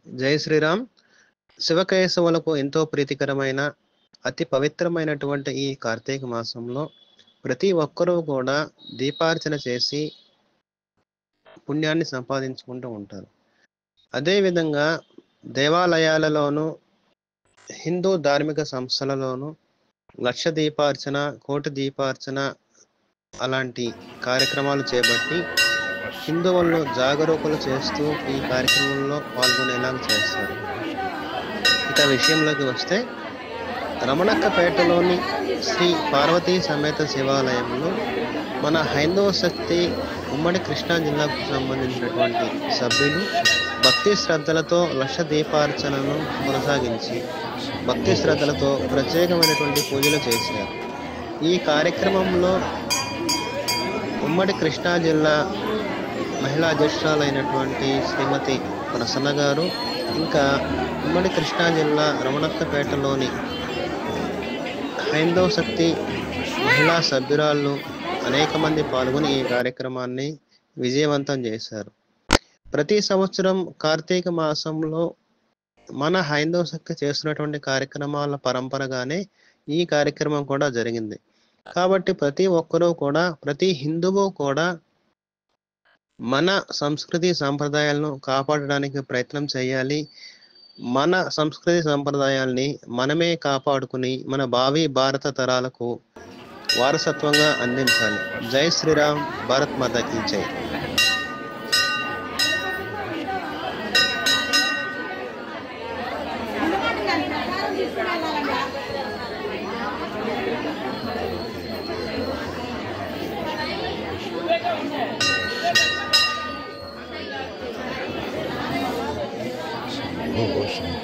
జై శ్రీరామ్. శివకేశవులకు ఎంతో ప్రీతికరమైన అతి పవిత్రమైనటువంటి ఈ కార్తీక మాసంలో ప్రతి ఒక్కరూ కూడా దీపార్చన చేసి పుణ్యాన్ని సంపాదించుకుంటూ ఉంటారు. అదేవిధంగా దేవాలయాలలోనూ హిందూ ధార్మిక సంస్థలలోనూ లక్ష దీపార్చన, కోటి దీపార్చన అలాంటి కార్యక్రమాలు చేపట్టి హిందువులను జాగరూకులు చేస్తూ ఈ కార్యక్రమంలో పాల్గొనేలాగా చేస్తారు. ఇక విషయంలోకి వస్తే రమణక్కపేటలోని శ్రీ పార్వతీ సమేత శివాలయంలో మన హైందవ శక్తి ఉమ్మడి కృష్ణా జిల్లాకు సంబంధించినటువంటి సభ్యులు భక్తి శ్రద్ధలతో లక్ష దీపార్చనను కొనసాగించి భక్తి శ్రద్ధలతో ప్రత్యేకమైనటువంటి పూజలు చేశారు. ఈ కార్యక్రమంలో ఉమ్మడి కృష్ణా జిల్లా మహిళా అధ్యక్షురాలైనటువంటి శ్రీమతి ప్రసన్న గారు, ఇంకా ఉమ్మడి కృష్ణా జిల్లా రమణక్కపేటలోని హైందవ శక్తి మహిళా సభ్యురాళ్ళు అనేక మంది పాల్గొని ఈ కార్యక్రమాన్ని విజయవంతం చేశారు. ప్రతి సంవత్సరం కార్తీక మాసంలో మన హైందవ శక్తి చేస్తున్నటువంటి కార్యక్రమాల పరంపరగానే ఈ కార్యక్రమం కూడా జరిగింది. కాబట్టి ప్రతి ఒక్కరూ కూడా, ప్రతి హిందువు కూడా మన సంస్కృతి సంప్రదాయాలను కాపాడడానికి ప్రయత్నం చేయాలి. మన సంస్కృతి సంప్రదాయాల్ని మనమే కాపాడుకుని మన భావి భారత తరాలకు వారసత్వంగా అందించాలి. జై శ్రీరామ్. భారత్ మాతా కీ జై. Oh,